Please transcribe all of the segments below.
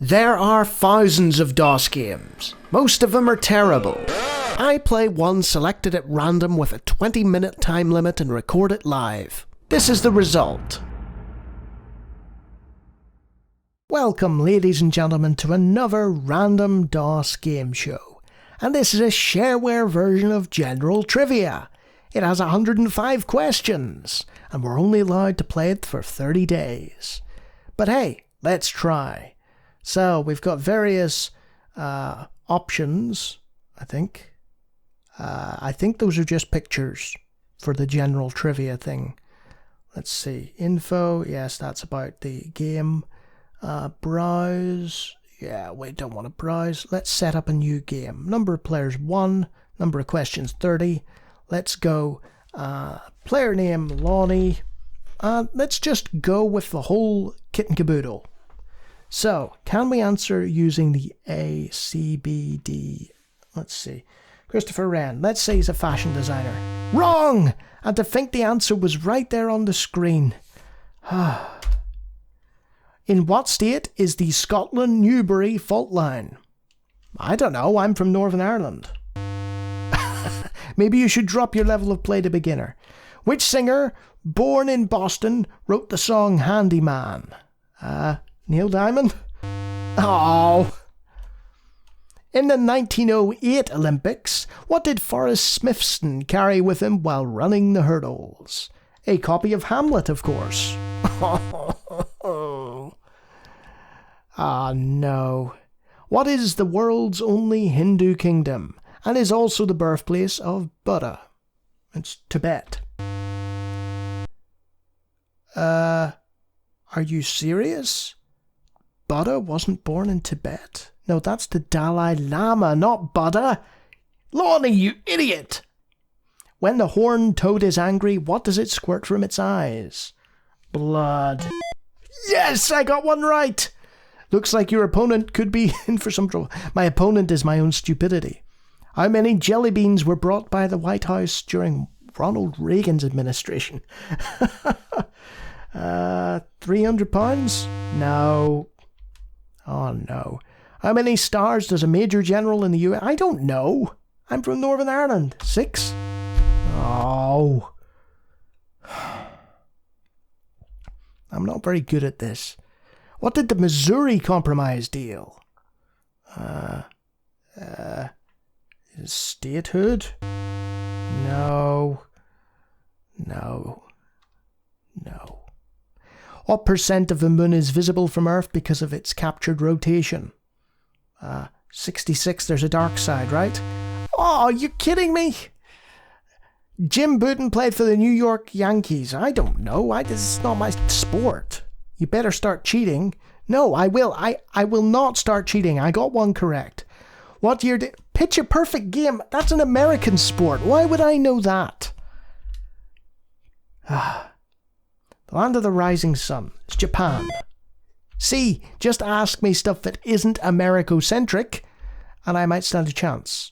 There are thousands of DOS games. Most of them are terrible. I play one selected at random with a 20-minute time limit and record it live. This is the result. Welcome, ladies and gentlemen, to another random DOS game show. And this is a shareware version of General Trivia. It has 105 questions, and we're only allowed to play it for 30 days. But hey, let's try. So, we've got various options, I think. I think those are just pictures for the General Trivia thing. Let's see. Info, yes, that's about the game. Browse, yeah, we don't want to browse. Let's set up a new game. Number of players 1, number of questions 30. Let's go. Player name Lonnie. Let's just go with the whole kit and caboodle. So, can we answer using the A, C, B, D? Let's see. Christopher Wren. Let's say he's a fashion designer. Wrong! And to think the answer was right there on the screen. In what state is the Scotland-Newbury fault line? I don't know. I'm from Northern Ireland. Maybe you should drop your level of play to beginner. Which singer, born in Boston, wrote the song Handyman? Neil Diamond? Oh. In the 1908 Olympics, what did Forrest Smithson carry with him while running the hurdles? A copy of Hamlet, of course. No. What is the world's only Hindu kingdom, and is also the birthplace of Buddha? It's Tibet. Are you serious? Buddha wasn't born in Tibet? No, that's the Dalai Lama, not Buddha. Lonnie, you idiot! When the horned toad is angry, what does it squirt from its eyes? Blood. Yes, I got one right! Looks like your opponent could be in for some trouble. My opponent is my own stupidity. How many jelly beans were brought by the White House during Ronald Reagan's administration? 300 pounds? No. Oh no. How many stars does a Major General in the US? I don't know. I'm from Northern Ireland. 6? Oh. I'm not very good at this. What did the Missouri Compromise deal? Statehood? No. What percent of the moon is visible from Earth because of its captured rotation? 66, there's a dark side, right? Oh, are you kidding me? Jim Bouton played for the New York Yankees. I don't know. This is not my sport. You better start cheating. No, I will. I will not start cheating. I got one correct. What year did... Pitch a Perfect game. That's an American sport. Why would I know that? The land of the rising sun. It's Japan. See, just ask me stuff that isn't Americocentric, and I might stand a chance.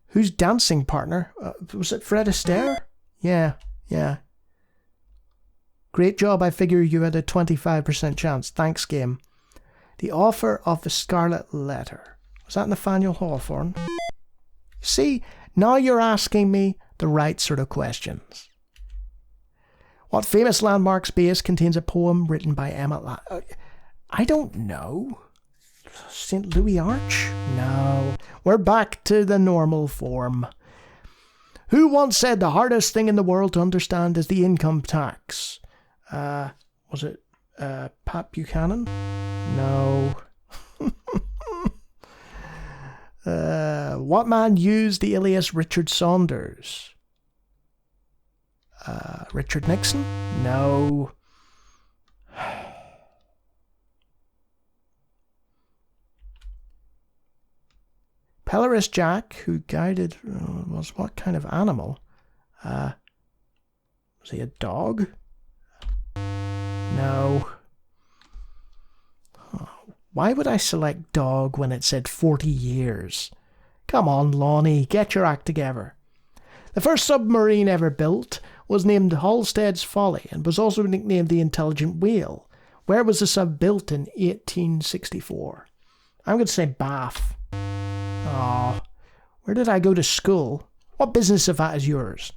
Whose dancing partner? Was it Fred Astaire? Yeah. Great job, I figure you had a 25% chance. Thanks, game. The author of The Scarlet Letter. Was that Nathaniel Hawthorne? See, now you're asking me the right sort of questions. What famous landmark space contains a poem written by Emma I don't know. St. Louis Arch? No. We're back to the normal form. Who once said the hardest thing in the world to understand is the income tax? Was it Pat Buchanan? No. What man used the alias Richard Saunders? Richard Nixon? No. Peleus Jack, who guided, was what kind of animal? Was he a dog? No. Why would I select dog when it said 40 years? Come on, Lonnie, get your act together. The first submarine ever built was named Halstead's Folly and was also nicknamed the Intelligent Whale. Where was the sub built in 1864? I'm going to say Bath. Oh, where did I go to school? What business of that is yours?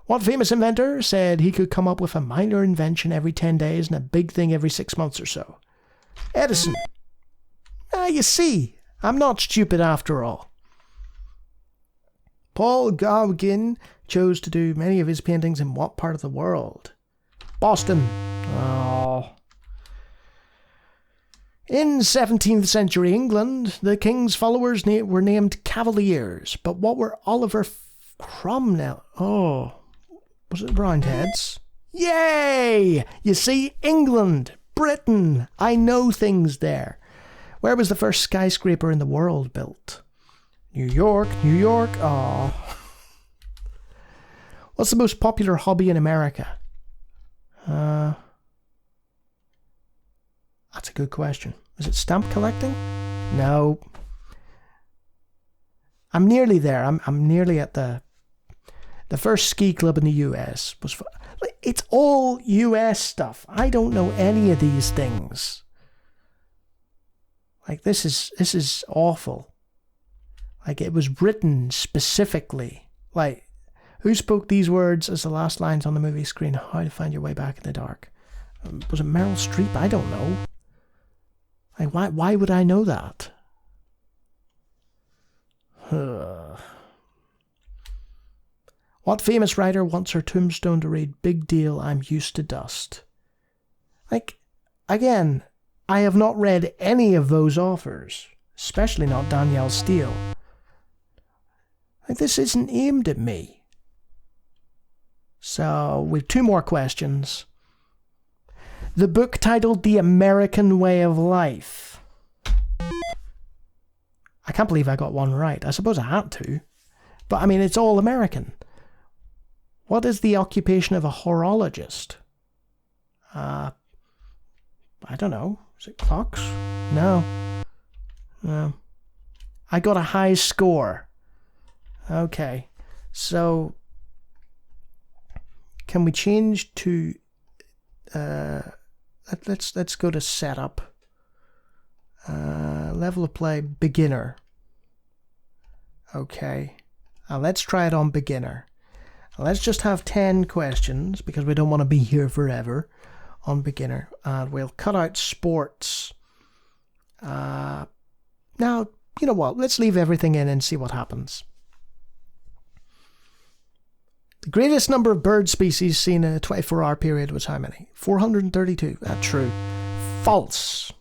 What famous inventor said he could come up with a minor invention every 10 days and a big thing every 6 months or so? Edison. You see, I'm not stupid after all. Paul Gauguin chose to do many of his paintings in what part of the world? Boston. Oh. In 17th century England, the king's followers were named Cavaliers, but what were Oliver Cromwell? Oh, was it Roundheads? Yay! You see, England, Britain, I know things there. Where was the first skyscraper in the world built? New York, New York, oh. What's the most popular hobby in America? That's a good question. Is it stamp collecting? No. I'm nearly there. I'm nearly at the first ski club in the US. It's all US stuff. I don't know any of these things. Like, this is awful. Like, it was written specifically. Like, who spoke these words as the last lines on the movie screen? How to Find Your Way Back in the Dark. Was it Meryl Streep? I don't know. Like, why would I know that? What famous writer wants her tombstone to read, "Big deal, I'm used to dust"? Like, again, I have not read any of those authors, especially not Danielle Steele. Like, this isn't aimed at me. So, we've 2 more questions. The book titled The American Way of Life. I can't believe I got one right. I suppose I had to. But, I mean, it's all American. What is the occupation of a horologist? I don't know. Is it clocks? No. No. I got a high score. Okay. So, can we change to... Let's go to setup. Level of play, beginner. Okay. Let's try it on beginner. Let's just have 10 questions because we don't want to be here forever on beginner. And we'll cut out sports. Now, you know what? Let's leave everything in and see what happens. The greatest number of bird species seen in a 24-hour period was how many? 432. That's true. False.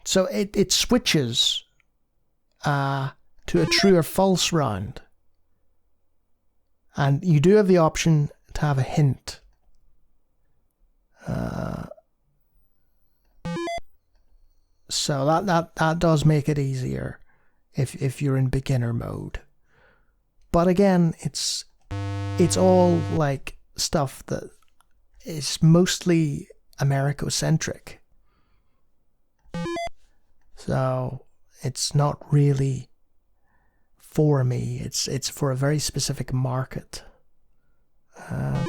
So it switches to a true or false round. And you do have the option to have a hint. So that does make it easier if you're in beginner mode. But again, it's all like stuff that is mostly Americocentric. So it's not really for me. It's for a very specific market. That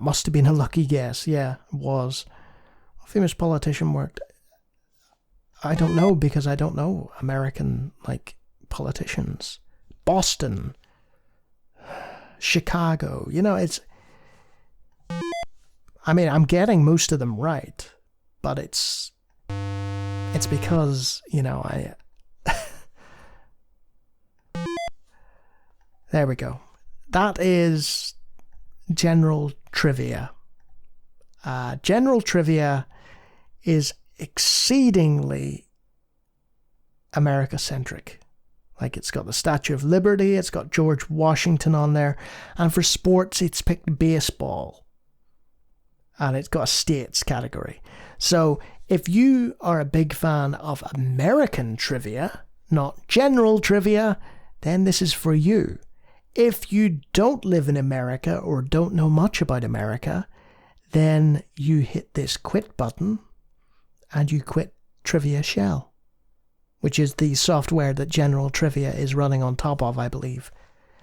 must have been a lucky guess. Yeah, it was. A famous politician worked. I don't know because I don't know American politicians. Boston, Chicago. You know, it's. I mean, I'm getting most of them right, but it's because, you know, I. There we go. That is general trivia. General trivia is exceedingly Americocentric. Like, it's got the Statue of Liberty, it's got George Washington on there, and for sports it's picked baseball. And it's got a states category. So if you are a big fan of American trivia, not general trivia, then this is for you. If you don't live in America or don't know much about America, then you hit this quit button and you quit Trivia Shell, which is the software that General Trivia is running on top of, I believe.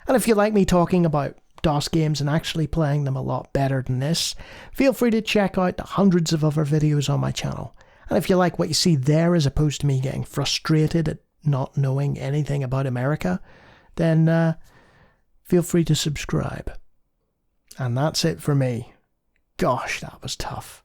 And if you like me talking about DOS games and actually playing them a lot better than this, feel free to check out the hundreds of other videos on my channel. And if you like what you see there as opposed to me getting frustrated at not knowing anything about America, then feel free to subscribe. And that's it for me. Gosh, that was tough.